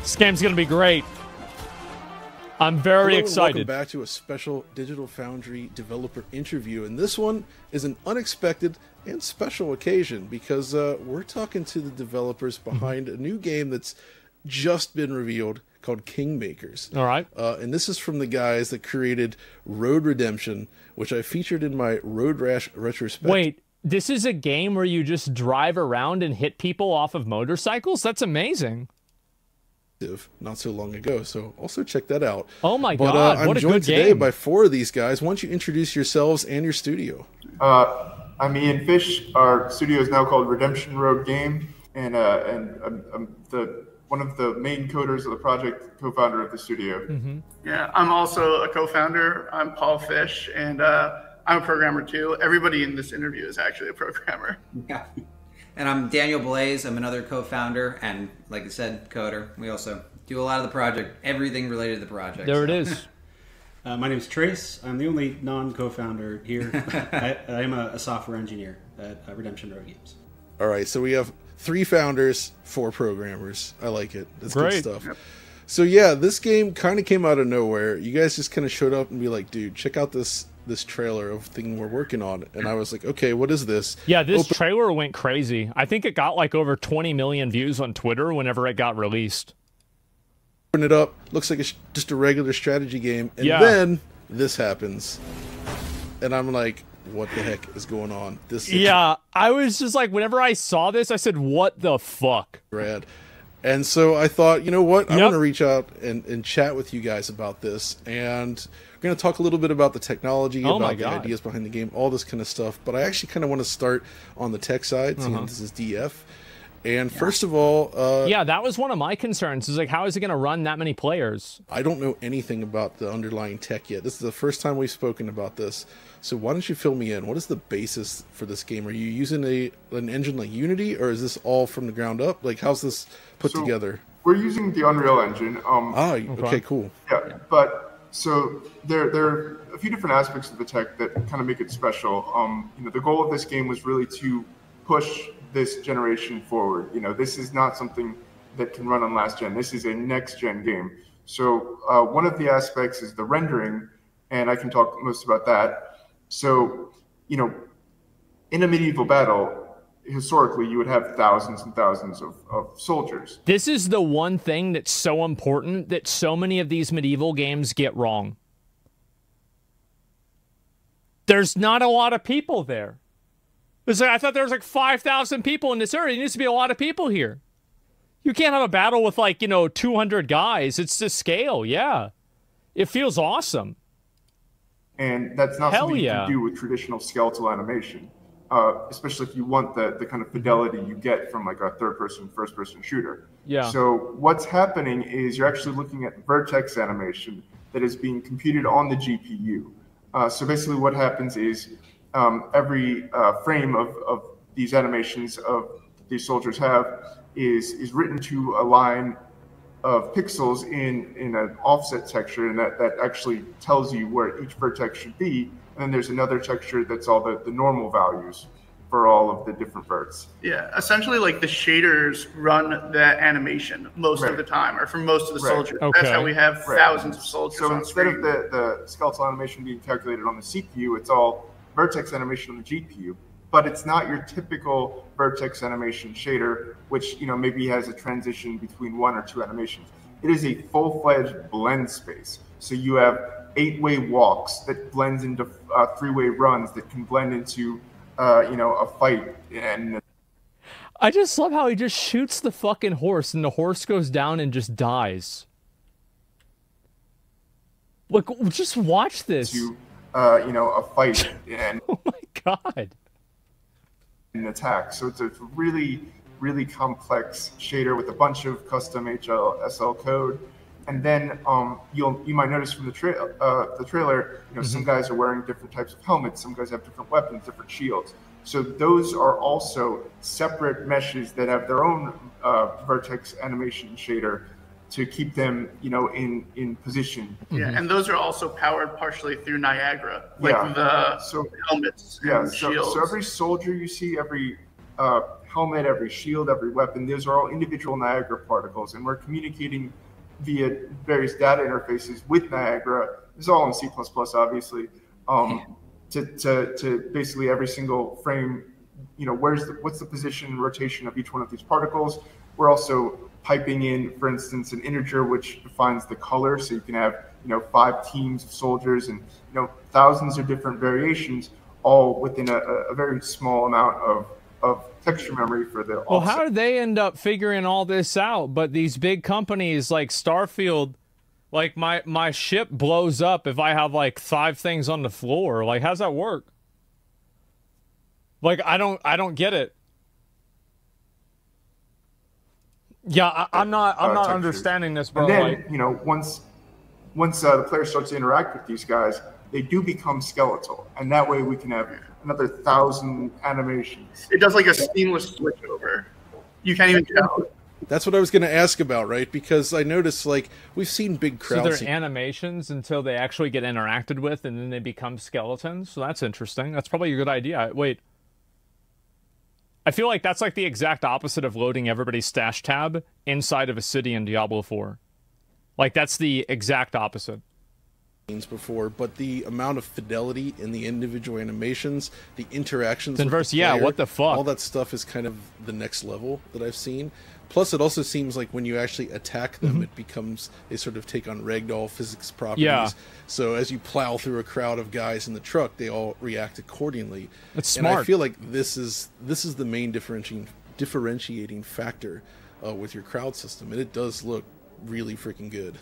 This game's going to be great. I'm very excited. Welcome back to a special Digital Foundry developer interview, and this one is an unexpected and special occasion because we're talking to the developers behind a new game that's just been revealed called Kingmakers. All right. And this is from the guys that created Road Redemption, which I featured in my Road Rash retrospective. Wait, this is a game where you just drive around and hit people off of motorcycles? That's amazing. Not so long ago, so also check that out. Oh my god, I'm what a joined good today game. by 4 of these guys. Why don't you introduce yourselves and your studio? I'm Ian Fish. Our studio is now called Redemption Road Game, and I'm one of the main coders of the project, co-founder of the studio. Mm-hmm. Yeah, I'm also a co-founder. I'm Paul Fish, and I'm a programmer too. Everybody in this interview is actually a programmer. Yeah. And I'm Daniel Blaze. I'm another co-founder and, like I said, coder. We also do a lot of the project, everything related to the project. There it is. My name is Trace. I'm the only non-co-founder here. I'm a software engineer at Redemption Road Games. All right, so we have 3 founders, 4 programmers. I like it. That's Great. good stuff. Yep. So yeah, this game kind of came out of nowhere. You guys just kind of showed up and be like, dude, check out this trailer of thing we're working on. And I was like, okay, what is this? Yeah, this trailer went crazy. I think it got like over 20 million views on Twitter whenever it got released. Open it up, looks like it's just a regular strategy game. And then this happens. And I'm like, what the heck is going on? Yeah, I was just like, whenever I saw this, I said, what the fuck? Rad. And so I thought, you know what? I want to reach out and chat with you guys about this. And we're going to talk a little bit about the technology, about the ideas behind the game, all this kind of stuff. But I actually kind of want to start on the tech side, seeing this is DF. And first of all... yeah, that was one of my concerns. Is like, how is it going to run that many players? I don't know anything about the underlying tech yet. This is the first time we've spoken about this. So why don't you fill me in? What is the basis for this game? Are you using an engine like Unity, or is this all from the ground up? Like, how's this put together? We're using the Unreal Engine. Okay, cool. Yeah, but so there are a few different aspects of the tech that kind of make it special. The goal of this game was really to push this generation forward. This is not something that can run on last gen. This is a next gen game. So one of the aspects is the rendering, and I can talk most about that. So, in a medieval battle, historically, you would have thousands and thousands of soldiers. This is the one thing that's so important that so many of these medieval games get wrong. There's not a lot of people there. I thought there was like 5,000 people in this area. There needs to be a lot of people here. You can't have a battle with 200 guys. It's the scale, yeah. It feels awesome. And that's not something you can do with traditional skeletal animation, especially if you want the kind of fidelity you get from like a third-person, first-person shooter. Yeah. So what's happening is you're actually looking at vertex animation that is being computed on the GPU. So basically what happens is every frame of these animations of these soldiers have is written to a line of pixels in an offset texture, and that actually tells you where each vertex should be. And then there's another texture that's all the normal values for all of the different verts. Yeah, essentially like the shaders run the animation most of the time, or for most of the soldiers. Okay. That's how we have thousands of soldiers So on instead screen. of the skeletal animation being calculated on the CPU, it's all vertex animation on the GPU. But it's not your typical vertex animation shader, which maybe has a transition between 1 or 2 animations. It is a full-fledged blend space. So you have 8-way walks that blends into 3-way runs that can blend into a fight. And I just love how he just shoots the fucking horse and the horse goes down and just dies. Look, just watch this. To a fight and oh my god. An attack. So it's a really, really complex shader with a bunch of custom HLSL code. And then you might notice from the trailer, some guys are wearing different types of helmets, some guys have different weapons, different shields. So those are also separate meshes that have their own vertex animation shader to keep them, in position. Yeah, and those are also powered partially through Niagara, like the helmets and shields. So every soldier you see, every helmet, every shield, every weapon, those are all individual Niagara particles, and we're communicating via various data interfaces with Niagara. This is all in C++, obviously, to basically every single frame, what's the position and rotation of each one of these particles. We're also piping in, for instance, an integer which defines the color, so you can have 5 teams of soldiers and thousands of different variations, all within a very small amount of texture memory for the offset. Well, how did they end up figuring all this out? But these big companies like Starfield, like my ship blows up if I have like 5 things on the floor. Like, how's that work? Like, I don't get it. Yeah, I'm not understanding this, bro. And then, once the player starts to interact with these guys, they do become skeletal, and that way we can have another 1,000 animations. It does like a seamless switch over. You can't even tell. That's what I was going to ask about, right? Because I noticed, like, we've seen big crowds. So they're animations until they actually get interacted with, and then they become skeletons. So that's interesting. That's probably a good idea. Wait. I feel like that's like the exact opposite of loading everybody's stash tab inside of a city in Diablo 4. Like, that's the exact opposite. Before, but the amount of fidelity in the individual animations, the interactions with Inverse, the player, yeah, what the fuck? all that stuff is kind of the next level that I've seen. Plus, it also seems like when you actually attack them, it becomes, they sort of take on ragdoll physics properties. Yeah. So as you plow through a crowd of guys in the truck, they all react accordingly. That's smart. And I feel like this is the main differentiating factor with your crowd system, and it does look really freaking good.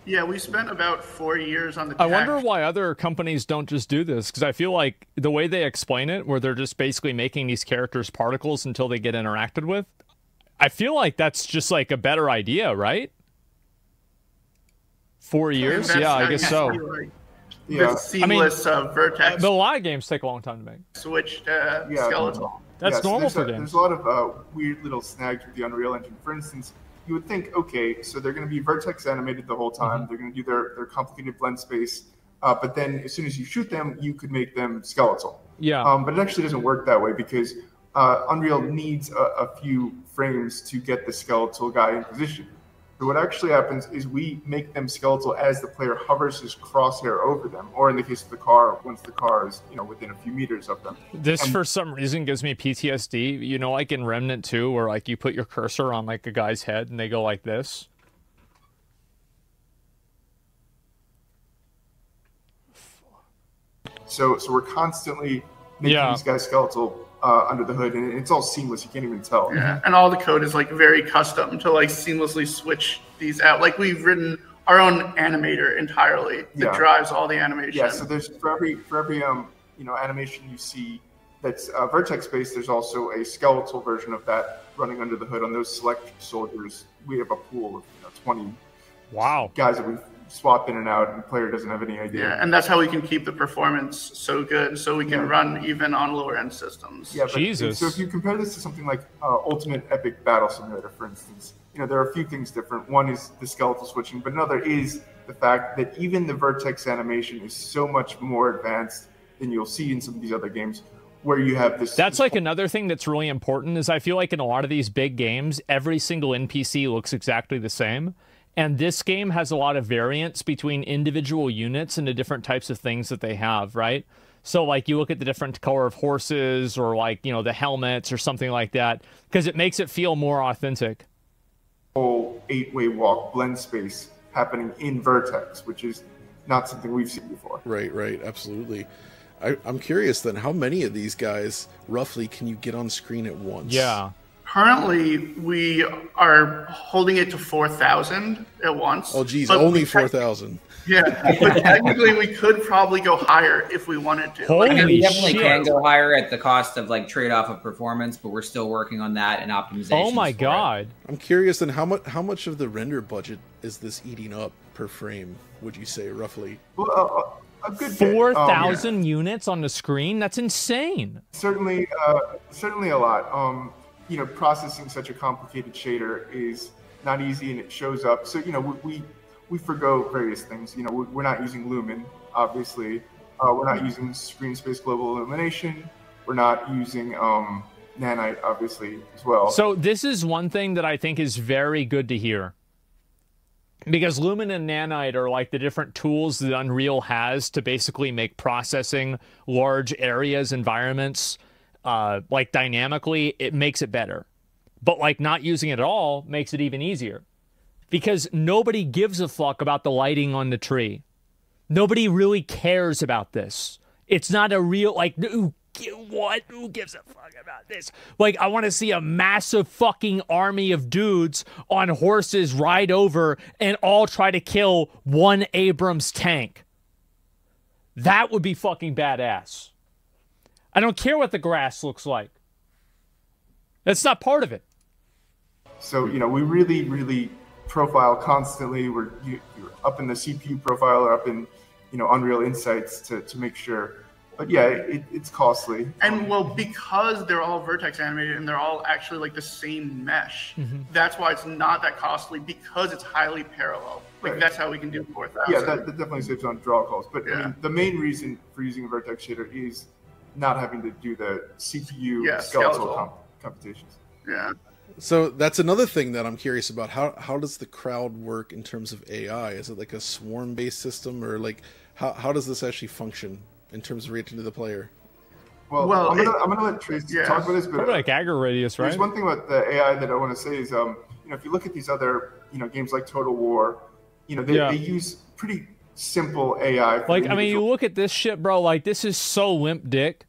Yeah, we spent about 4 years on the tech. I wonder why other companies don't just do this, because I feel like the way they explain it, where they're just basically making these characters particles until they get interacted with, I feel like that's just like a better idea, right? 4 years? Yeah, I guess so. The seamless vertex. But a lot of games take a long time to make. Switched skeletal. That's normal for games. There's a lot of weird little snags with the Unreal Engine. For instance, you would think, okay, so they're going to be vertex animated the whole time. They're going to do their complicated blend space. But then as soon as you shoot them, you could make them skeletal. Yeah. But it actually doesn't work that way because Unreal needs a few frames to get the skeletal guy in position. So what actually happens is we make them skeletal as the player hovers his crosshair over them, or in the case of the car, once the car is within a few meters of them. This, for some reason, gives me PTSD. Like in Remnant 2, where like you put your cursor on like a guy's head and they go like this. So we're constantly making these guys skeletal under the hood, and it's all seamless. You can't even tell. Yeah, and all the code is like very custom to like seamlessly switch these out. Like we've written our own animator entirely that drives all the animation. Yeah, so there's for every animation you see that's vertex based, there's also a skeletal version of that running under the hood. On those select soldiers, we have a pool of 20 guys that we swap in and out, and the player doesn't have any idea. Yeah, and that's how we can keep the performance so good, so we can run even on lower end systems. Yeah, but, Jesus. So if you compare this to something like Ultimate Epic Battle Simulator, for instance, there are a few things different. One is the skeletal switching, but another is the fact that even the vertex animation is so much more advanced than you'll see in some of these other games, where you have this. That's like another thing that's really important is I feel like in a lot of these big games, every single NPC looks exactly the same. And this game has a lot of variance between individual units and the different types of things that they have, right? So, like, you look at the different color of horses or, like, the helmets or something like that, because it makes it feel more authentic. Whole 8-way walk blend space happening in Vertex, which is not something we've seen before. Right, absolutely. I'm curious, then, how many of these guys, roughly, can you get on screen at once? Yeah. Currently, we are holding it to 4,000 at once. Oh, geez, only 4,000. Yeah, but technically we could probably go higher if we wanted to. We definitely can go higher at the cost of like trade-off of performance, but we're still working on that and optimization. Oh my god! I'm curious, then, how much of the render budget is this eating up per frame? Would you say roughly? Well, a good 4,000 units on the screen. That's insane. Certainly a lot. Processing such a complicated shader is not easy, and it shows up. So, we forgo various things. We're not using Lumen, obviously. We're not using screen space global illumination. We're not using, nanite, obviously, as well. So this is one thing that I think is very good to hear. Because Lumen and Nanite are like the different tools that Unreal has to basically make processing large areas, environments, like dynamically, it makes it better. But like not using it at all makes it even easier. Because nobody gives a fuck about the lighting on the tree. Nobody really cares about this. It's not a real, like, what? Who gives a fuck about this? Like, I want to see a massive fucking army of dudes on horses ride over and all try to kill one Abrams tank. That would be fucking badass. I don't care what the grass looks like. That's not part of it. So, you know, we really, really profile constantly. You're up in the CPU profile or up in, you know, Unreal Insights to make sure. But yeah, it's costly. And well, because they're all vertex animated and they're all actually like the same mesh, that's why it's not that costly, because it's highly parallel. Like that's how we can do 4,000. Yeah, that definitely saves on draw calls. But I mean, the main reason for using a vertex shader is not having to do the CPU skeletal computations. Yeah. So that's another thing that I'm curious about. How does the crowd work in terms of AI? Is it like a swarm-based system, or like how does this actually function in terms of reacting to the player? Well, I'm gonna let Trace talk about this, but probably like aggro radius, right? There's one thing about the AI that I want to say is, you know, if you look at these other, you know, games like Total War, you know, they use pretty simple AI. Like, I mean, you look at this shit, bro. Like, this is so limp dick.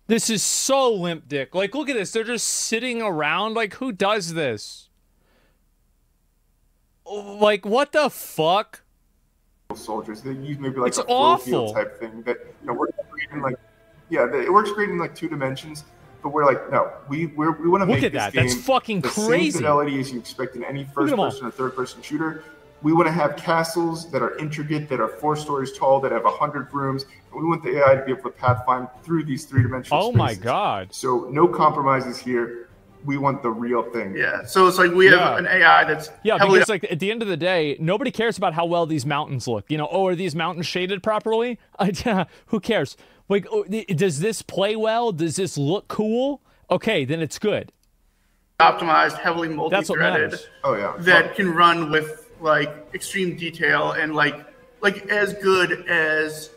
This is so limp dick. Like, look at this. They're just sitting around. Like, who does this? Like, what the fuck? Soldiers, they use maybe like it's a flow awful field type thing that, you know, works great in like, it works great in like 2 dimensions, but we're like, no, we want to make at this that. game That's fucking the crazy. same fidelity as you expect in any first person or third person shooter. We want to have castles that are intricate, that are 4 stories tall, that have 100 rooms, and we want the AI to be able to pathfind through these 3-dimensional spaces. My god. So no compromises here. We want the real thing. Yeah, so it's like we have an AI that's because like at the end of the day, nobody cares about how well these mountains look. You know, are these mountains shaded properly? Who cares? Like, does this play well? Does this look cool? Okay, then it's good. Optimized, heavily multi-threaded. That can run with like extreme detail and like as good as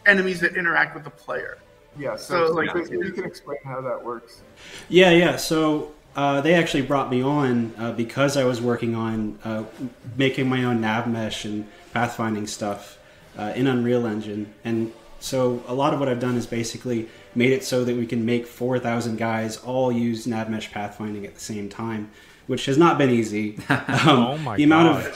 enemies that interact with the player. Yeah, so like you can explain how that works. Yeah. So they actually brought me on because I was working on making my own nav mesh and pathfinding stuff in Unreal Engine. And so a lot of what I've done is basically made it so that we can make 4,000 guys all use nav mesh pathfinding at the same time, which has not been easy. Oh my god.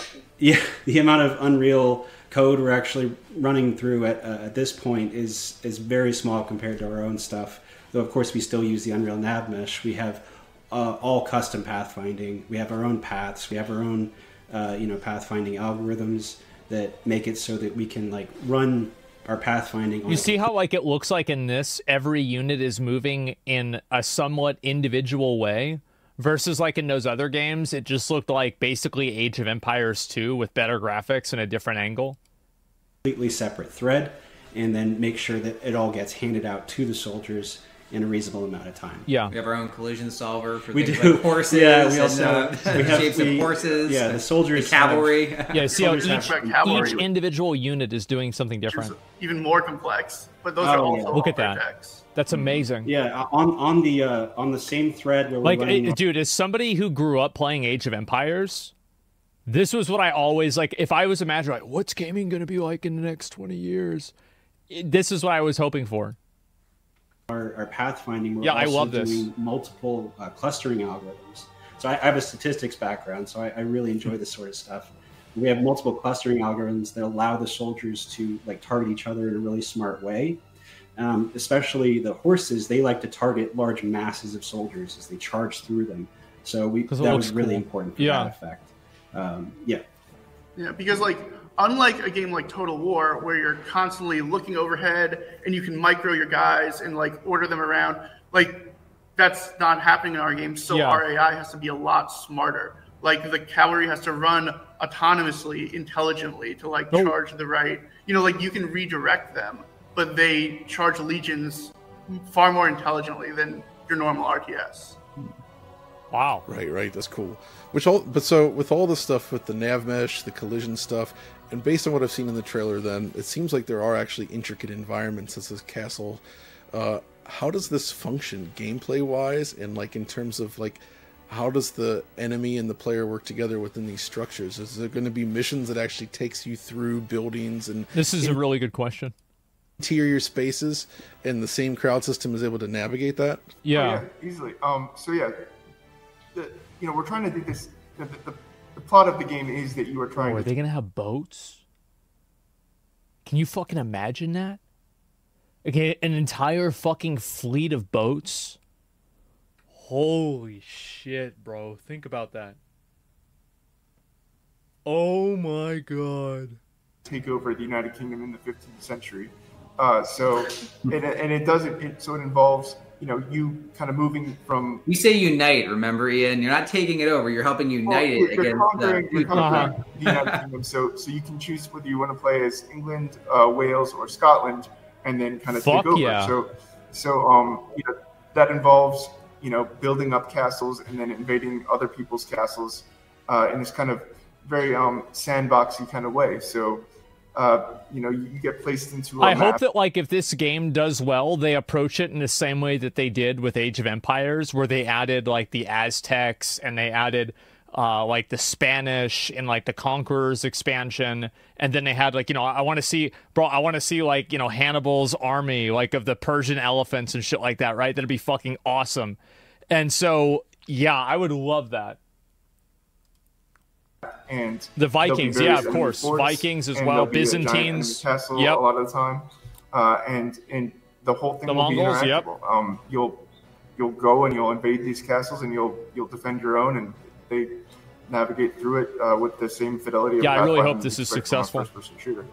The amount of Unreal code we're actually running through at this point is very small compared to our own stuff. Though of course we still use the Unreal Nav Mesh. We have all custom pathfinding. We have our own paths. We have our own pathfinding algorithms that make it so that we can like run our pathfinding. You see how like it looks like in this every unit is moving in a somewhat individual way? Versus like in those other games, it just looked like basically Age of Empires 2 with better graphics and a different angle. Completely separate thread, and then make sure that it all gets handed out to the soldiers in a reasonable amount of time. Yeah, we have our own collision solver for things like horses. Yeah, we also we have shapes of horses. Yeah, the soldiers, the cavalry. Yeah, see how each individual unit is doing something different. Even more complex, but those are also look at that. That's amazing. Yeah, on the same thread where we're running... dude, as somebody who grew up playing Age of Empires, this was what I always like. If I was imagining, like, what's gaming going to be like in the next 20 years? This is what I was hoping for. Our pathfinding, we're I love this. Doing multiple clustering algorithms. So I have a statistics background, so I really enjoy this sort of stuff. We have multiple clustering algorithms that allow the soldiers to like target each other in a really smart way. Especially the horses, they like to target large masses of soldiers as they charge through them. So that was really important for that effect. Yeah, because like unlike a game like Total War, where you're constantly looking overhead and you can micro your guys and like order them around, like that's not happening in our game. So our AI has to be a lot smarter. Like the cavalry has to run autonomously, intelligently to like charge the right. You know, like you can redirect them, but they charge legions far more intelligently than your normal RTS. Wow. Right. That's cool. But so with all the stuff with the nav mesh, the collision stuff, and based on what I've seen in the trailer, then it seems like there are actually intricate environments as this castle. How does this function gameplay wise, and like in terms of like how does the enemy and the player work together within these structures? Is there going to be missions that actually takes you through buildings and this is a really good question. Interior spaces, and the same crowd system is able to navigate that? Yeah, easily. We're trying to do this. The plot of the game is that you are trying. Are they gonna have boats? Can you fucking imagine that? Okay, an entire fucking fleet of boats. Holy shit, bro! Think about that. Oh my god. Take over the United Kingdom in the 15th century. So it involves, you kind of moving from. You say unite, remember, Ian? You're not taking it over. You're helping unite it against the United Kingdom. So you can choose whether you want to play as England, Wales, or Scotland, and then kind of take over. Yeah. So that involves building up castles and then invading other people's castles in this kind of very sandboxy kind of way. So. You get placed into a I map. hope that, like, if this game does well, they approach it in the same way that they did with Age of Empires, where they added, like, the Aztecs, and they added, like, the Spanish and, like, the Conquerors expansion, and then they had, like, I want to see, like, Hannibal's army, like, of the Persian elephants and shit like that, right? That'd be fucking awesome. And so, yeah, I would love that. And the Vikings, yeah, of course, Vikings as well, Byzantines, castle a lot of the time, and the whole thing the will Mongols, be interactable. You'll go and you'll invade these castles and you'll defend your own, and they navigate through it with the same fidelity. Yeah, I really hope this is successful. First-person shooter.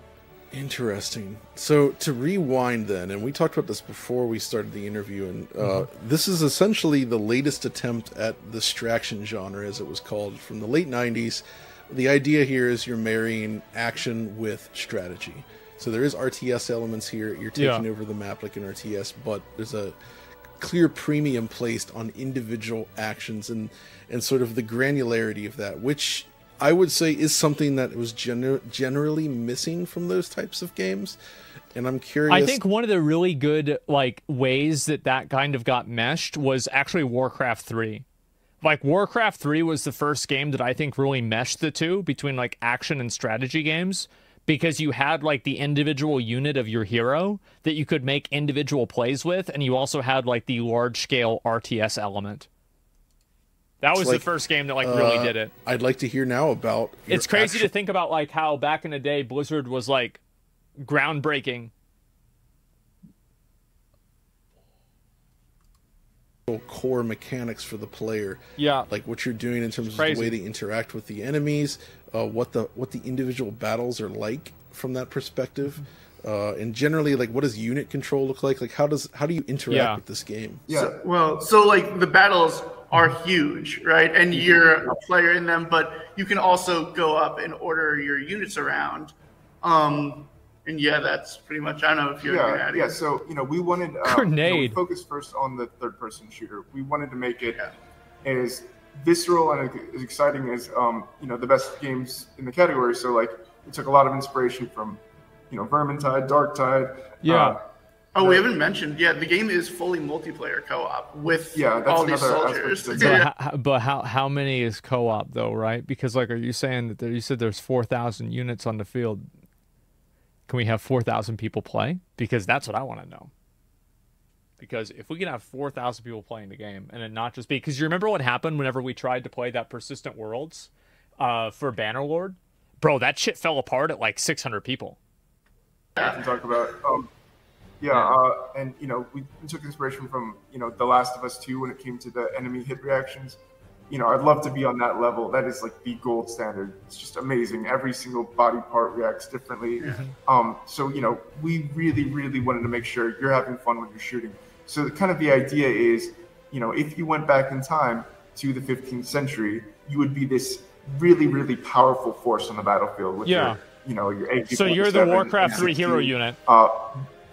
Interesting. So to rewind then, and we talked about this before we started the interview, and this is essentially the latest attempt at the distraction genre, as it was called, from the late 90s. The idea here is you're marrying action with strategy. So there is RTS elements here. You're taking over the map like an RTS, but there's a clear premium placed on individual actions and sort of the granularity of that, which I would say is something that was generally missing from those types of games. And I'm curious. I think one of the really good ways that kind of got meshed was actually Warcraft 3. Like, Warcraft 3 was the first game that I think really meshed the two between, like, action and strategy games, because you had, like, the individual unit of your hero that you could make individual plays with, and you also had, like, the large-scale RTS element. That was the first game that, like, really did it. I'd like to hear now about It's crazy to think about, like, how back in the day Blizzard was, like, groundbreaking. Core mechanics for the player. Yeah. Like what you're doing in terms of the way they interact with the enemies, what the individual battles are like from that perspective. And generally, like, what does unit control look like? Like, how do you interact with this game? Yeah. So like the battles are huge, right? And you're a player in them, but you can also go up and order your units around. And yeah, that's pretty much. I don't know if you're adding. Yeah. So we wanted Grenade. We focused first on the third-person shooter. We wanted to make it as visceral and as exciting as the best games in the category. So like, we took a lot of inspiration from Vermintide, Darktide. We haven't mentioned. Yeah, the game is fully multiplayer co-op with all these soldiers. But how many is co-op though? Right? Because like, are you saying that you said there's 4,000 units on the field? Can we have 4,000 people play? Because that's what I want to know. Because if we can have 4,000 people playing the game, and it not just be... Because you remember what happened whenever we tried to play that Persistent Worlds for Bannerlord? Bro, that shit fell apart at like 600 people. I can talk about... and we took inspiration from The Last of Us 2 when it came to the enemy hit reactions. I'd love to be on that level. That is like the gold standard. It's just amazing. Every single body part reacts differently. So we really, really wanted to make sure you're having fun when you're shooting. So the idea is, if you went back in time to the 15th century, you would be this really, really powerful force on the battlefield with your AP. So you're the Warcraft 3 hero unit.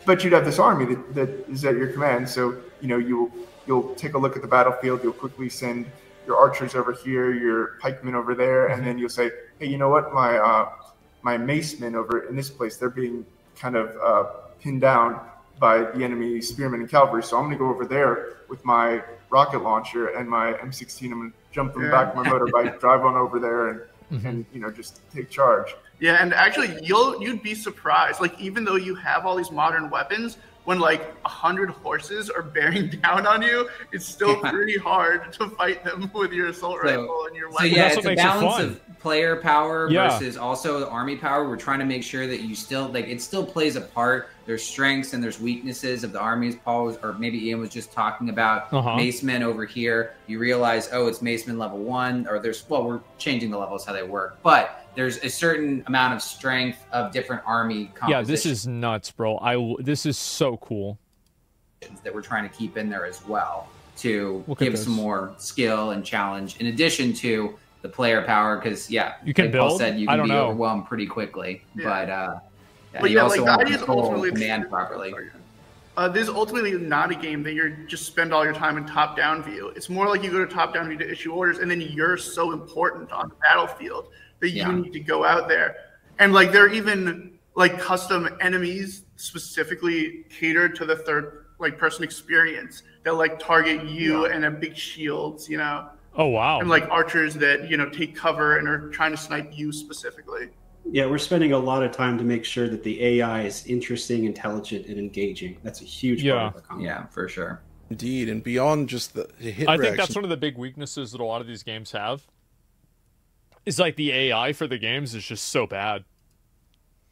but you'd have this army that is at your command. So you'll take a look at the battlefield. You'll quickly send your archers over here, your pikemen over there, and then you'll say, hey, you know what, my macemen over in this place, they're being kind of pinned down by the enemy spearmen and cavalry. So I'm going to go over there with my rocket launcher and my M16. I'm going to jump them back on my motorbike, drive on over there, and just take charge. Yeah, and actually, you'd be surprised. Like, even though you have all these modern weapons, when like 100 horses are bearing down on you, it's still pretty hard to fight them with your assault rifle and your weapon. So yeah, it's a balance of player power versus also army power. We're trying to make sure that you still it still plays a part. There's strengths and there's weaknesses of the armies. Paul or maybe Ian was just talking about macemen over here. You realize, oh, it's macemen level 1, or we're changing the levels how they work, but there's a certain amount of strength of different army compositions. Yeah, this is nuts, bro. This is so cool. That we're trying to keep in there as well to give some more skill and challenge in addition to the player power, because you can like build. Paul said, you can be overwhelmed pretty quickly, but you also want to control command properly. This is ultimately not a game that you're just spend all your time in top-down view. It's more like you go to top-down view to issue orders, and then you're so important on the battlefield that you need to go out there. And like there are even like custom enemies specifically catered to the third person experience that like target you and have big shields, Oh wow. And like archers that, take cover and are trying to snipe you specifically. Yeah, we're spending a lot of time to make sure that the AI is interesting, intelligent, and engaging. That's a huge part of the combat. Yeah, for sure. Indeed, and beyond just the hit I think that's one of the big weaknesses that a lot of these games have. Is like the AI for the games is just so bad.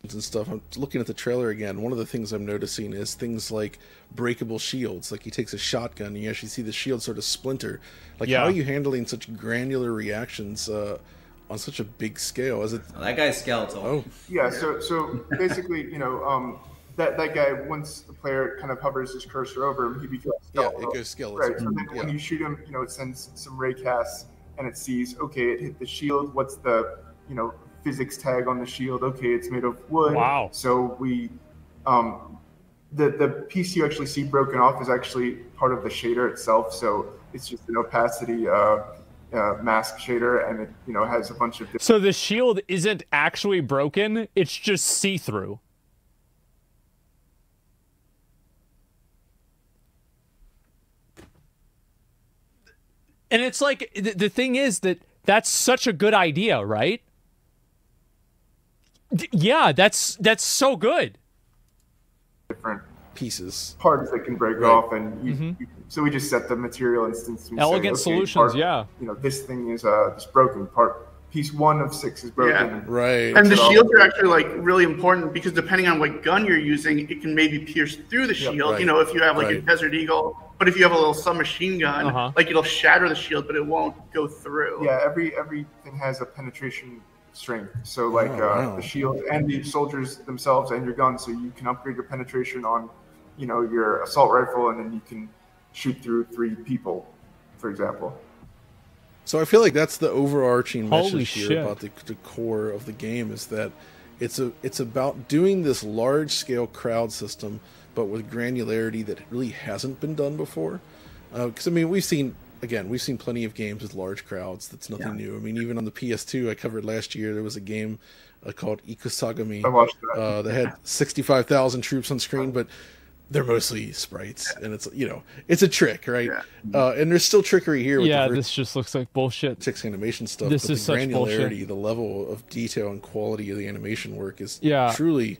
And stuff. I'm looking at the trailer again. One of the things I'm noticing is things like breakable shields. Like he takes a shotgun and you actually see the shield sort of splinter. Like how are you handling such granular reactions on such a big scale? Is it that guy's skeletal? Oh, yeah. So basically, that guy, once the player kind of hovers his cursor over him, he becomes skeletal. Yeah, it goes skeletal. Right. So then when you shoot him, it sends some ray casts and it sees, okay, it hit the shield. What's the physics tag on the shield? Okay, it's made of wood. Wow. So we the piece you actually see broken off is actually part of the shader itself. So it's just an opacity mask shader, and it has a bunch of different... So the shield isn't actually broken, it's just see-through. And it's like, the thing is that's such a good idea, right? Yeah, that's so good. Different pieces, parts that can break off, and so we just set the material instance. Elegant solutions, this thing is this broken part. Piece 1 of 6 is broken. Right. And the shields are actually like really important because depending on what gun you're using, it can maybe pierce through the shield. If you have like a Desert Eagle, but if you have a little submachine gun, like it'll shatter the shield, but it won't go through. Yeah, everything has a penetration strength. So like the shield and the soldiers themselves and your gun, so you can upgrade your penetration on, your assault rifle, and then you can shoot through 3 people, for example. So I feel like that's the overarching message here about the core of the game, is that it's about doing this large scale crowd system, but with granularity that really hasn't been done before. Because we've seen plenty of games with large crowds. That's nothing new. I mean, even on the PS2 I covered last year, there was a game called Ikusagami. I watched that. That had 65,000 troops on screen, but they're mostly sprites, and it's a trick, right? And there's still trickery here. With this just looks like bullshit. 6 animation stuff. This is such bullshit. The granularity, the level of detail and quality of the animation work is truly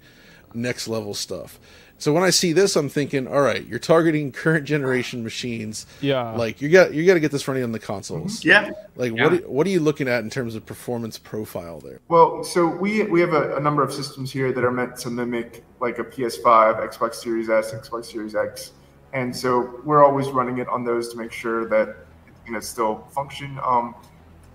next level stuff. So when I see this, I'm thinking, all right, you're targeting current generation machines. Yeah. Like you got to get this running on the consoles. Yeah. Like what are you looking at in terms of performance profile there? Well, so we have a number of systems here that are meant to mimic like a PS5, Xbox Series S, Xbox Series X, and so we're always running it on those to make sure that it's going to still function.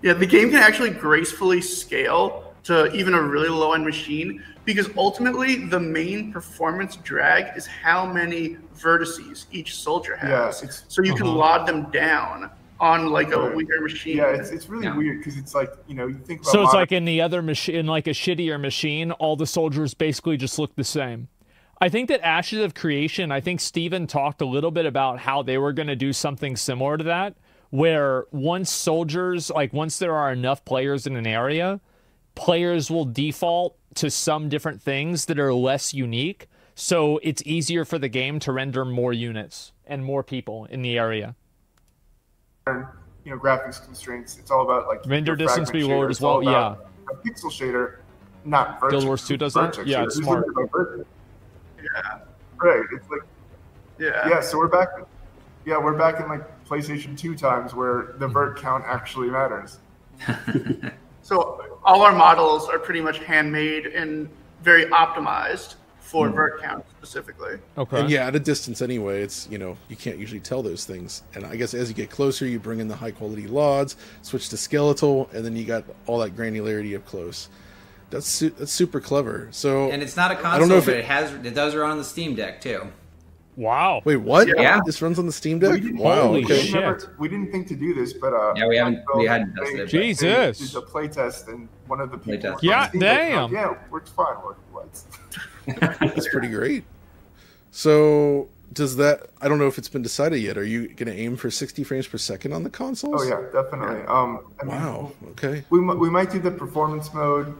The game can actually gracefully scale to even a really low-end machine, because ultimately the main performance drag is how many vertices each soldier has. So you can log them down on like a weaker machine. Yeah, it's really weird because it's like, you think about... So it's like in the other machine, in like a shittier machine, all the soldiers basically just look the same. I think that Ashes of Creation, I think Steven talked a little bit about how they were going to do something similar to that, where once there are enough players in an area, players will default to some different things that are less unique, so it's easier for the game to render more units and more people in the area. Graphics constraints. It's all about like render distance be lowered as well. Yeah. A pixel shader, not vertex. Guild Wars 2 does that. Yeah, it's smart. Yeah. Right. It's like. Yeah. So we're back. Yeah, we're back in like PlayStation 2 times where the vert count actually matters. So all our models are pretty much handmade and very optimized for vert count specifically. Okay. And yeah, at a distance anyway, it's, you can't usually tell those things. And I guess as you get closer, you bring in the high quality LODs, switch to skeletal, and then you got all that granularity up close. That's super clever. So and it's not a console, I don't know if it does run on the Steam Deck too. Wow. Wait, what? Yeah. This runs on the Steam Deck? Wow. Holy shit. We didn't think to do this, but we hadn't tested it. Jesus. They did a playtest, and one of the people yeah, damn. Yeah, works fine. That's pretty great. So does that? I don't know if it's been decided yet. Are you going to aim for 60 frames per second on the consoles? Oh yeah, definitely. Wow. Okay. We might do the performance mode.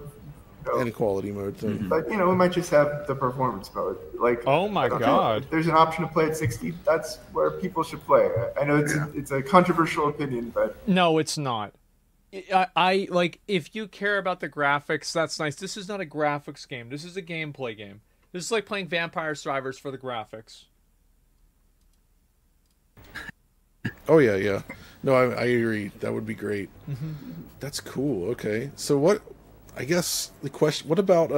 And quality mode thing. But we might just have the performance mode. Like, oh my god, if there's an option to play at 60. That's where people should play. I know it's a controversial opinion, but no, it's not. I like, if you care about the graphics, that's nice. This is not a graphics game. This is a gameplay game. This is like playing Vampire Survivors for the graphics. Oh yeah. No, I agree. That would be great. That's cool. Okay, so what? I guess the question, what about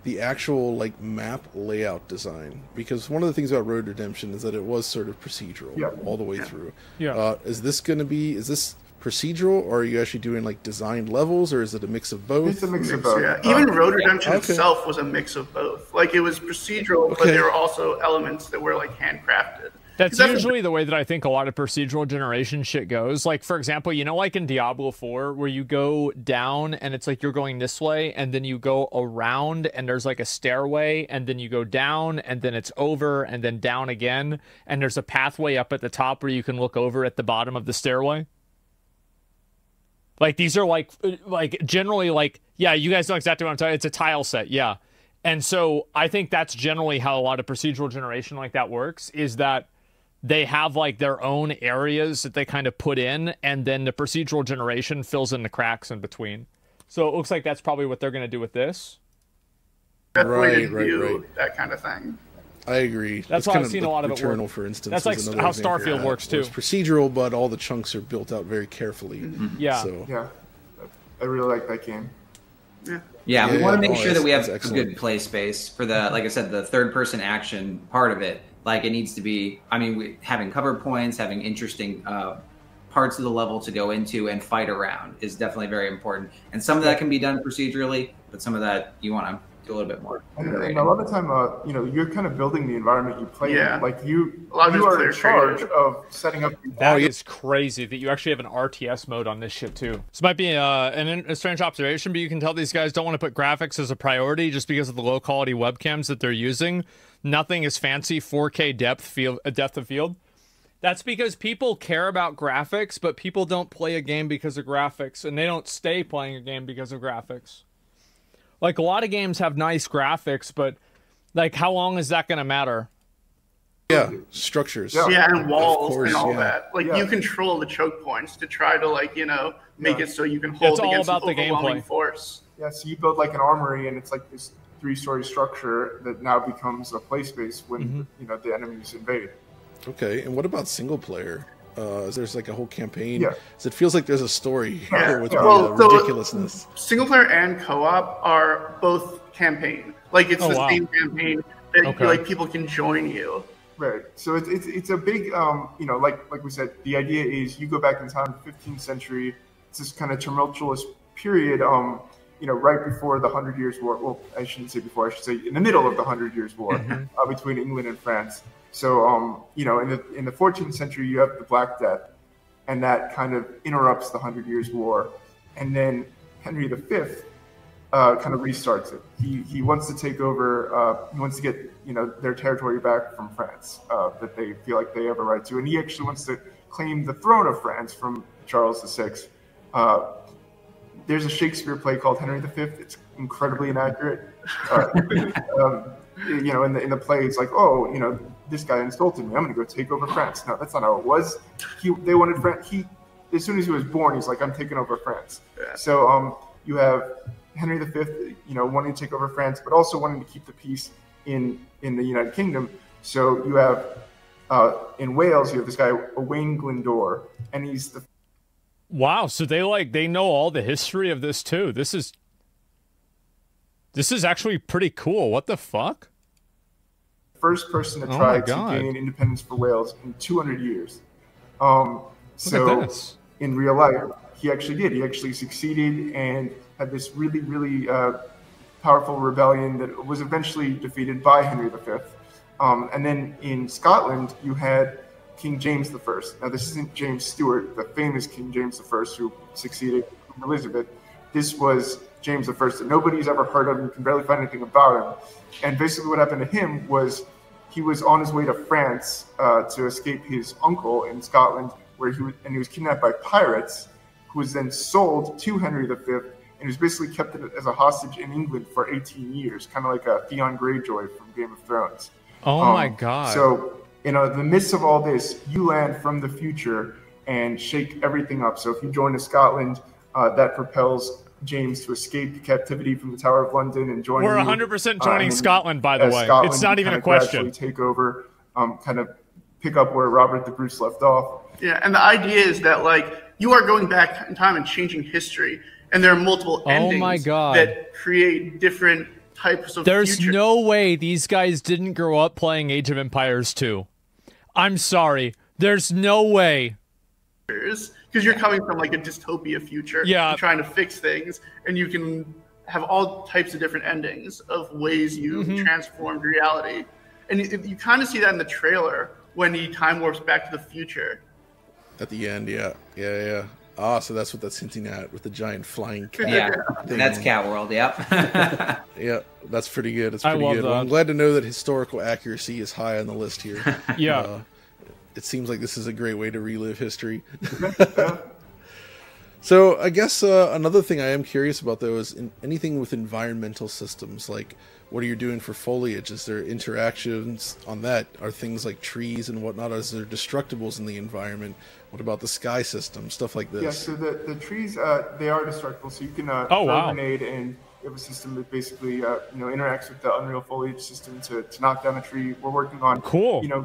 the actual like map layout design? Because one of the things about Road Redemption is that it was sort of procedural all the way through. Yeah. Is this procedural, or are you actually doing like designed levels, or is it a mix of both? It's a mix of both. Yeah. Even Road Redemption itself was a mix of both. Like, it was procedural, but there were also elements that were like handcrafted. That's usually the way that I think a lot of procedural generation shit goes. Like, for example, like in Diablo 4, where you go down and it's like you're going this way, and then you go around and there's like a stairway, and then you go down and then it's over and then down again, and there's a pathway up at the top where you can look over at the bottom of the stairway. Like, these are like generally like, yeah, you guys know exactly what I'm talking about. It's a tile set, yeah. And so I think that's generally how a lot of procedural generation like that works, is that they have like their own areas that they kind of put in, and then the procedural generation fills in the cracks in between. So it looks like that's probably what they're going to do with this. Right. That kind of thing. I agree. That's why I've seen a lot of it work. For instance, that's like how Starfield works too. It's procedural, but all the chunks are built out very carefully. Yeah. So. Yeah. I really like that game. Yeah, we want to make sure that we have a good play space for the, like I said, the third-person action part of it. Like, it needs to be, having cover points, having interesting parts of the level to go into and fight around is definitely very important. And some of that can be done procedurally, but some of that you want to do a little bit more. And a lot of the time, you're kind of building the environment you play in. Like, you are in charge of setting up. That is crazy that you actually have an RTS mode on this shit too. This might be a strange observation, but you can tell these guys don't want to put graphics as a priority just because of the low quality webcams that they're using. Nothing is fancy 4K depth of field. That's because people care about graphics, but people don't play a game because of graphics, and they don't stay playing a game because of graphics. Like, a lot of games have nice graphics, but like, how long is that going to matter? Yeah, structures. Yeah, and walls and all that. Like, you control the choke points to try to make it so you can hold against the overwhelming force. Yeah, so you build like an armory, and it's like this 3-story structure that now becomes a play space when the enemies invade. Okay, and what about single player? There's like a whole campaign. Yeah. So it feels like there's a story here with ridiculousness. Single player and co-op are both campaign. Like, it's the same campaign that like people can join you. Right. So it's a big like we said, the idea is you go back in time, 15th century. It's this kind of tumultuous period. Right before the 100 Years' War. Well, I shouldn't say before. I should say in the middle of the 100 Years' War between England and France. So, in the 14th century, you have the Black Death, and that kind of interrupts the 100 Years' War. And then Henry V kind of restarts it. He wants to take over. He wants to get their territory back from France that they feel like they have a right to. And he actually wants to claim the throne of France from Charles VI. There's a Shakespeare play called Henry V. It's incredibly inaccurate. In the play, it's like, oh, this guy insulted me. I'm going to go take over France. No, that's not how it was. They wanted France. As soon as he was born, he's like, I'm taking over France. Yeah. So you have Henry V, wanting to take over France, but also wanting to keep the peace in the United Kingdom. So you have in Wales, you have this guy Owain Glyndwr, and he's the wow. So they know all the history of this too. This is actually pretty cool. What the fuck? First person to try to gain independence for Wales in 200 years. So in real life, he actually did. He actually succeeded and had this really, really powerful rebellion that was eventually defeated by Henry V. And then in Scotland, you had King James I. Now, this isn't James Stewart, the famous King James I, who succeeded Queen Elizabeth. This was James I that nobody's ever heard of. You can barely find anything about him. And basically what happened to him was he was on his way to France to escape his uncle in Scotland, where he was kidnapped by pirates, who was then sold to Henry V, and was basically kept as a hostage in England for 18 years, kind of like a Theon Greyjoy from Game of Thrones. Oh my God. So, in the midst of all this, you land from the future and shake everything up. So if you join Scotland, that propels James to escape captivity from the Tower of London and join. We're 100% joining Scotland, by the way. Scotland, it's not even a question. Take over, kind of pick up where Robert the Bruce left off. Yeah, and the idea is that you are going back in time and changing history, and there are multiple endings that create different types of There's future. No way these guys didn't grow up playing Age of Empires 2. I'm sorry. There's no way. Because you're coming from a dystopia future, and trying to fix things, and you can have all types of different endings of ways you transformed reality. And you kind of see that in the trailer when he time warps back to the future. At the end, yeah. Ah, so that's what that's hinting at with the giant flying cat. Yeah, that's Cat World, yep. Yeah, that's pretty good. It's pretty good. Well, I'm glad to know that historical accuracy is high on the list here. Yeah. It seems like this is a great way to relive history. So I guess another thing I am curious about, though, is anything with environmental systems. Like, what are you doing for foliage? Is there interactions on that? Are things like trees and whatnot, is there destructibles in the environment? What about the sky system? Stuff like this. Yeah, so the trees, they are destructible. So you can throw a grenade, and you have a system that basically interacts with the Unreal foliage system to knock down a tree. We're working on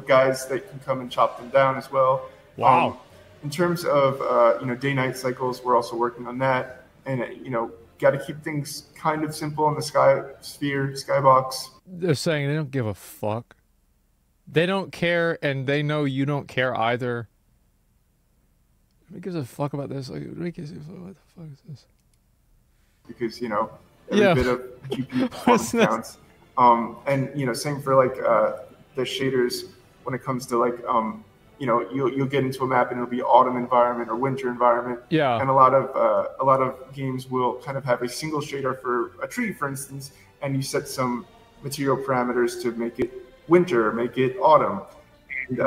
guys that can come and chop them down as well. Wow. In terms of day-night cycles, we're also working on that, and got to keep things kind of simple in the skybox. They're saying they don't give a fuck. They don't care, and they know you don't care either. Who gives a fuck about this? What the fuck is this? Because every bit of GPU performance counts. And same for the shaders when it comes to you'll get into a map and it'll be autumn environment or winter environment. Yeah. And a lot of games will kind of have a single shader for a tree, for instance, and you set some material parameters to make it winter, make it autumn. And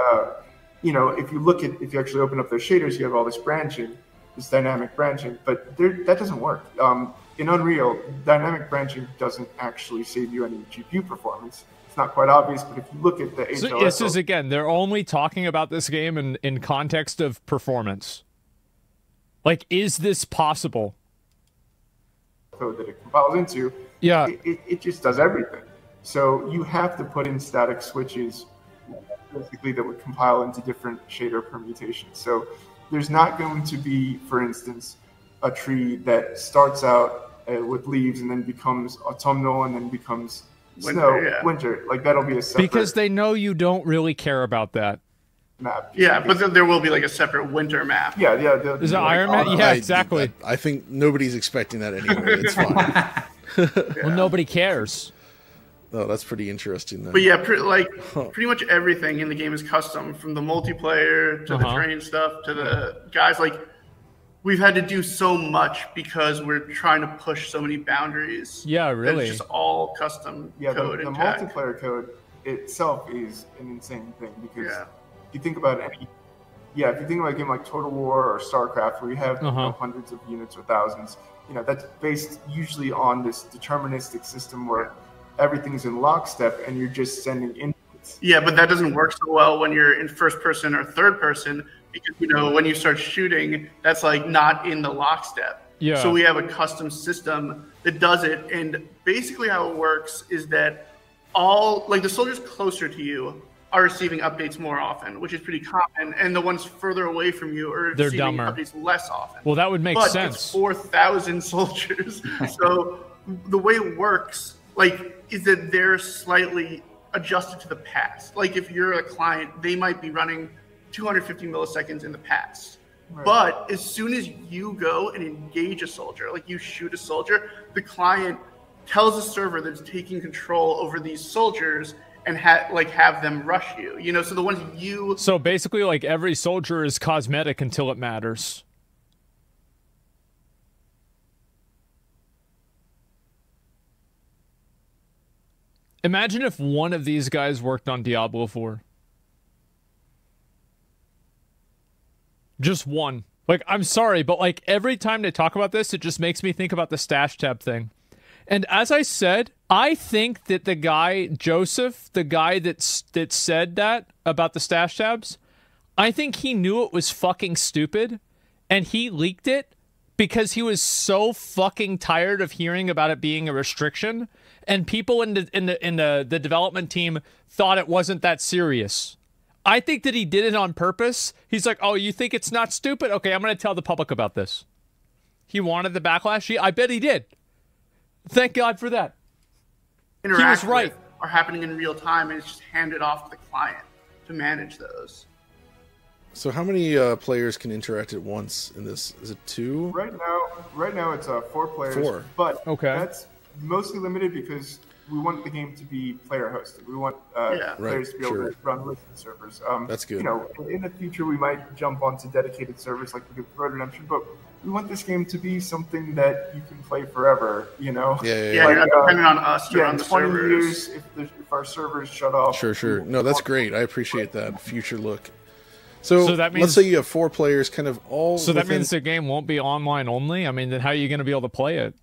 if you actually open up those shaders, you have all this branching, this dynamic branching, but that doesn't work. In Unreal, dynamic branching doesn't actually save you any GPU performance. It's not quite obvious, but if you look at the HLS... This is, again, they're only talking about this game in context of performance. Is this possible? Code that it compiles into, it just does everything. So you have to put in static switches, basically, that would compile into different shader permutations. So there's not going to be, for instance, a tree that starts out with leaves and then becomes autumnal and then becomes winter. That'll be a separate... Because they know you don't really care about that. Map. Yeah, but there will be a separate winter map. Yeah. Is it Iron Man? Yeah, exactly. I think nobody's expecting that anyway. It's fine. Well, nobody cares. Oh, that's pretty interesting, then. But yeah, pretty much everything in the game is custom, from the multiplayer to the terrain stuff to the guys. We've had to do so much because we're trying to push so many boundaries. Yeah, really. It's just all custom code. The multiplayer code itself is an insane thing because if you think about if you think about a game like Total War or StarCraft, where you have hundreds of units or thousands, that's based usually on this deterministic system where everything's in lockstep and you're just sending inputs. Yeah, but that doesn't work so well when you're in first person or third person because, when you start shooting, that's like not in the lockstep. Yeah. So we have a custom system that does it. And basically how it works is that the soldiers closer to you are receiving updates more often, which is pretty common, and the ones further away from you are receiving updates less often. Well, that would make sense. But it's 4,000 soldiers. So the way it works, is that they're slightly adjusted to the past. Like, if you're a client, they might be running 250 milliseconds in the past. Right. But as soon as you go and engage a soldier, like you shoot a soldier, the client tells the server that's taking control over these soldiers and have them rush you. So the ones So basically, every soldier is cosmetic until it matters. Imagine if one of these guys worked on Diablo 4. Just one. I'm sorry, but every time they talk about this, it just makes me think about the stash tab thing. And as I said, I think that the guy, Joseph, the guy that said that about the stash tabs, I think he knew it was fucking stupid, and he leaked it because he was so fucking tired of hearing about it being a restriction, and people in the development team thought it wasn't that serious. I think that he did it on purpose. He's like, oh, you think it's not stupid? Okay, I'm going to tell the public about this. He wanted the backlash. I bet he did. Thank God for that. He was right. Are happening in real time, and it's just handed off to the client to manage those. So how many players can interact at once in this? Is it 2? Right now it's 4 players. 4. But that's mostly limited because we want the game to be player hosted. We want players to be able to run with the servers. That's good. In the future we might jump onto dedicated servers like we did with Road Redemption, but we want this game to be something that you can play forever. You're not depending on us to run the 20 servers. years if our servers shut off. Sure. No, that's great. I appreciate that future look. So that means, let's say you have 4 players, kind of all. So that means the game won't be online only. I mean, then how are you going to be able to play it?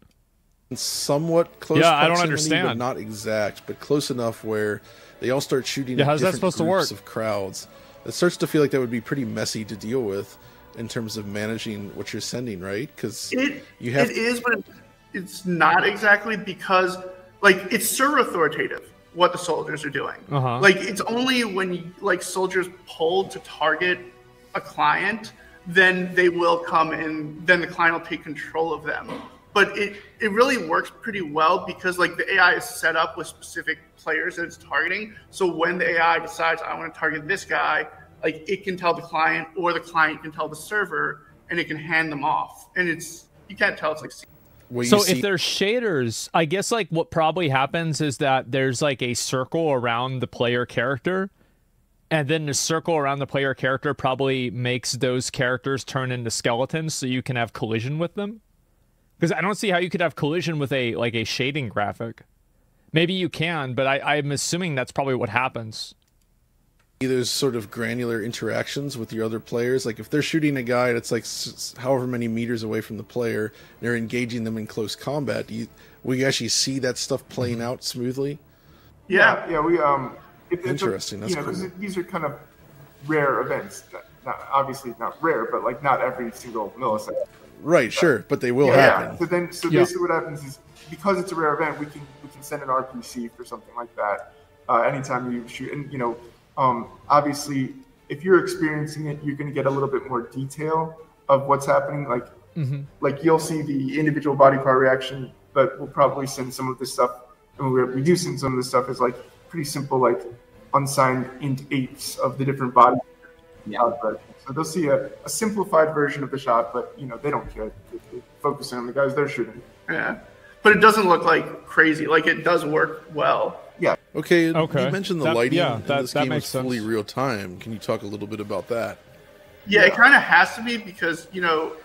Somewhat close. Yeah, I don't understand. But not exact, but close enough where they all start shooting. Yeah, how's that supposed to work? Of crowds. It starts to feel like that would be pretty messy to deal with in terms of managing what you're sending, right? Because it is, but it's not exactly because it's server authoritative what the soldiers are doing. It's only when soldiers pull to target a client, then they will come and then the client will take control of them. But it really works pretty well because the AI is set up with specific players that it's targeting. So when the AI decides I want to target this guy, it can tell the client, or the client can tell the server, and it can hand them off. And you can't tell it's so if there's shaders, I guess what probably happens is that there's a circle around the player character, and then the circle around the player character probably makes those characters turn into skeletons so you can have collision with them. Because I don't see how you could have collision with a shading graphic. Maybe you can, but I'm assuming that's probably what happens. There's sort of granular interactions with your other players. If they're shooting a guy that's however many meters away from the player, and they're engaging them in close combat, will you actually see that stuff playing out smoothly? Yeah. We interesting. That's cool. These are kind of rare events. Obviously not rare, but not every single millisecond. Right, sure, but they will happen. Yeah. So basically, what happens is because it's a rare event, we can send an RPC for something like that anytime you shoot. And obviously, if you're experiencing it, you're going to get a little bit more detail of what's happening. You'll see the individual body part reaction, but we'll probably send some of this stuff. And we do send some of this stuff as pretty simple, unsigned int 8s of the different body. So they'll see a simplified version of the shot, but they don't care. They're focusing on the guys they're shooting. Yeah, but it doesn't look crazy. It does work well. Yeah. Okay. You mentioned the lighting. Yeah, this game is sense. fully real time. Can you talk a little bit about that? Yeah, it kind of has to be because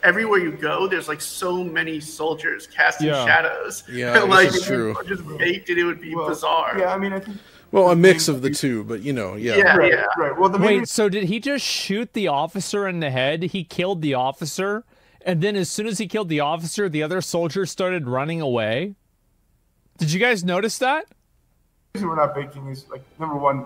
everywhere you go, there's so many soldiers casting shadows. Yeah, this is true. Just baked it would be bizarre. Yeah, I mean, I think. Well, a mix of the two, but you know, yeah. Right. Well, wait, so did he just shoot the officer in the head? He killed the officer, and then as soon as he killed the officer, the other soldiers started running away? Did you guys notice that? The reason we're not baking is, like, number one,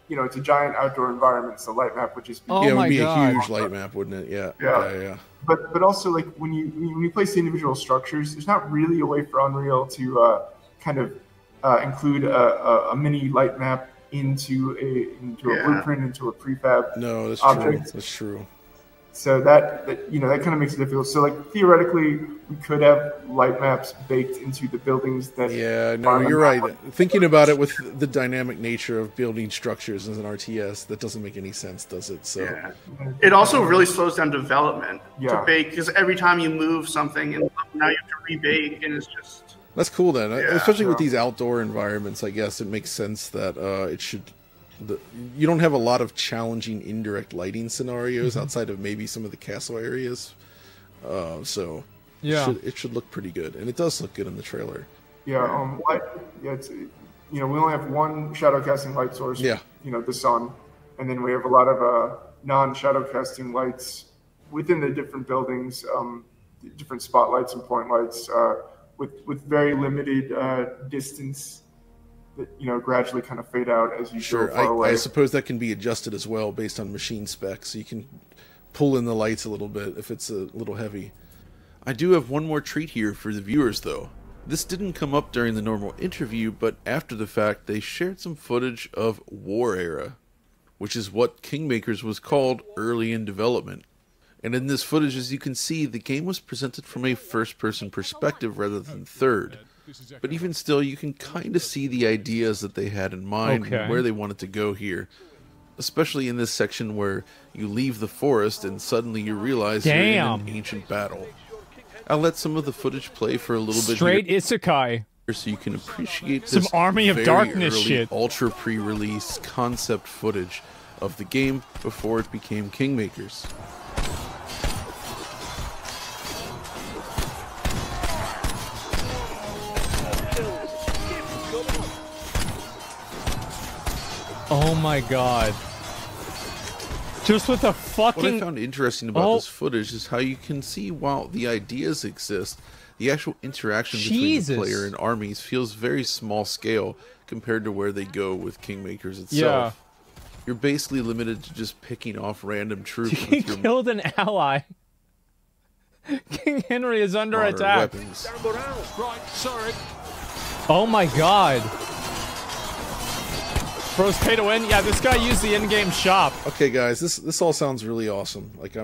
you know, it's a giant outdoor environment, so light map would just be... it would be a huge light map, wouldn't it? Yeah. But also, like, when you place the individual structures, there's not really a way for Unreal to kind of include a mini light map into a blueprint, into a prefab. No, that's object. true. That's true. So that you know, that kind of makes it difficult. So, like, theoretically, we could have light maps baked into the buildings that... Yeah, no, you're right. Thinking about it with the dynamic nature of building structures as an RTS, that doesn't make any sense, does it? So it also really slows down development to bake, because every time you move something, and now you have to rebake, and it's just... That's cool then, especially with these outdoor environments. I guess it makes sense that it should... you don't have a lot of challenging indirect lighting scenarios outside of maybe some of the castle areas, so it should look pretty good, and it does look good in the trailer. It's, you know, we only have one shadow casting light source. You know, the sun, and then we have a lot of non-shadow casting lights within the different buildings, different spotlights and point lights, with very limited distance. That, you know, gradually kind of fade out as you go far away. I suppose that can be adjusted as well based on machine specs. So you can pull in the lights a little bit if it's a little heavy. I do have one more treat here for the viewers, though. This didn't come up during the normal interview, but after the fact, they shared some footage of War Era, which is what Kingmakers was called early in development. And in this footage, as you can see, the game was presented from a first-person perspective rather than third. But even still, you can kind of see the ideas that they had in mind and where they wanted to go here. Especially in this section where you leave the forest and suddenly you realize you're in an ancient battle. I'll let some of the footage play for a little bit Straight isekai. So you can appreciate some this Army of very Darkness early, shit. ultra pre-release concept footage of the game before it became Kingmakers. Oh my god. Just with the fucking... What I found interesting about this footage is how you can see while the ideas exist, the actual interaction between the player and armies feels very small scale compared to where they go with Kingmakers itself. You're basically limited to just picking off random troops. He killed an ally. King Henry is under attack. Weapons. Right, sorry. Oh my god. Bro's pay to win? Yeah, this guy used the in-game shop. Okay, guys, this all sounds really awesome. Like, I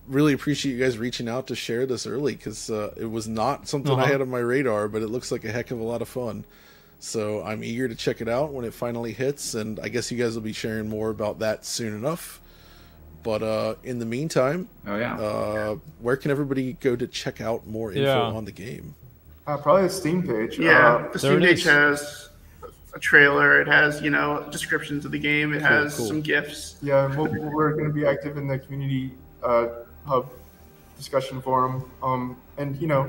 really appreciate you guys reaching out to share this early, because it was not something I had on my radar, but it looks like a heck of a lot of fun. So I'm eager to check it out when it finally hits, and I guess you guys will be sharing more about that soon enough. But in the meantime, where can everybody go to check out more info on the game? Probably the Steam page. The Steam page has a trailer. It has, you know, descriptions of the game. It has some GIFs. Yeah, we're going to be active in the community hub discussion forum. And, you know,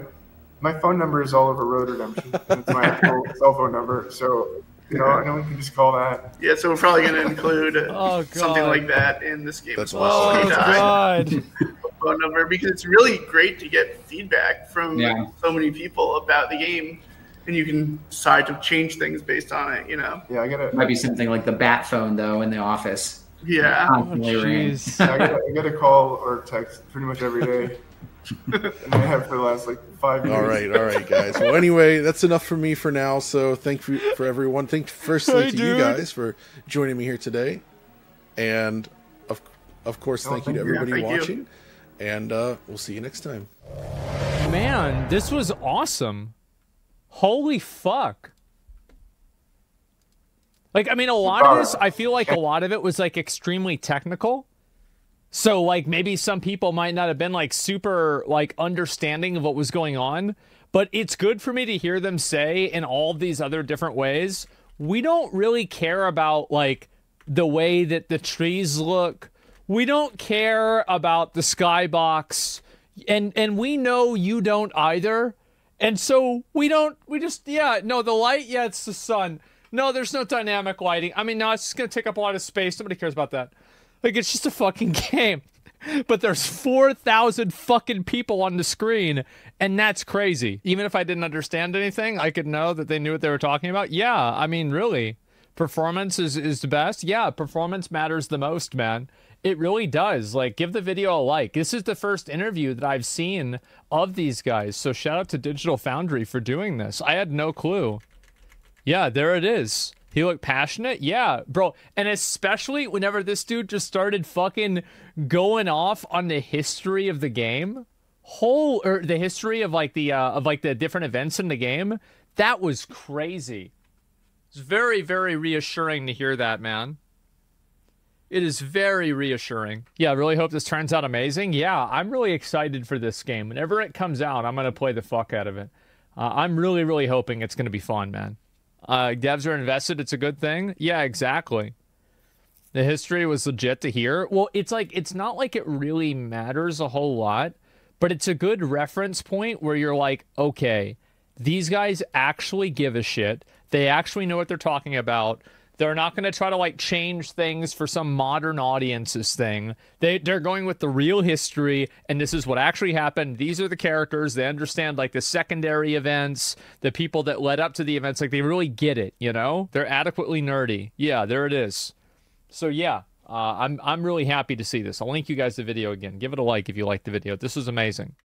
my phone number is all over Road Redemption. And it's my actual cell phone number. So, you know, I know we can just call that. Yeah, so we're probably going to include something like that in this game as well. Oh, God. Phone number, because it's really great to get feedback from so many people about the game. And you can decide to change things based on it, you know? Yeah, Might be something like the bat phone, though, in the office. Yeah. I get a call or text pretty much every day. And I have for the last, like, 5 years. All right, guys. Well, anyway, that's enough for me for now. So thank you for everyone. Firstly to you guys for joining me here today. And, of course, thank you to everybody watching. And we'll see you next time. Man, this was awesome. Holy fuck. Like, I mean, a lot of this, I feel like a lot of it was, like, extremely technical. So, like, maybe some people might not have been, like, super, like, understanding of what was going on. But it's good for me to hear them say in all of these other different ways, we don't really care about, like, the way that the trees look. We don't care about the skybox. And we know you don't either. And so we just, the light, it's the sun. No, there's no dynamic lighting. I mean, no, it's just going to take up a lot of space. Nobody cares about that. Like, it's just a fucking game. But there's 4,000 fucking people on the screen, and that's crazy. Even if I didn't understand anything, I could know that they knew what they were talking about. Yeah, I mean, really. Performance is the best? Yeah, performance matters the most, man. It really does. Like, give the video a like. This is the first interview that I've seen of these guys, so shout out to Digital Foundry for doing this. I had no clue. Yeah, there it is. He looked passionate? Yeah, bro. And especially whenever this dude just started fucking going off on the history of the game, or the history of like the different events in the game. That was crazy. It's very, very reassuring to hear that, man. It is very reassuring. Yeah, I really hope this turns out amazing. Yeah, I'm really excited for this game. Whenever it comes out, I'm going to play the fuck out of it. I'm really, really hoping it's going to be fun, man. Devs are invested. It's a good thing. Yeah, exactly. The history was legit to hear. Well, it's like, it's not like it really matters a whole lot, but it's a good reference point where you're like, okay, these guys actually give a shit. They actually know what they're talking about. They're not going to try to like change things for some modern audiences thing. They're going with the real history, and this is what actually happened. These are the characters. They understand like the secondary events, the people that led up to the events. Like they really get it, you know? They're adequately nerdy. Yeah, there it is. So yeah, I'm really happy to see this. I'll link you guys the video again. Give it a like if you liked the video. This was amazing.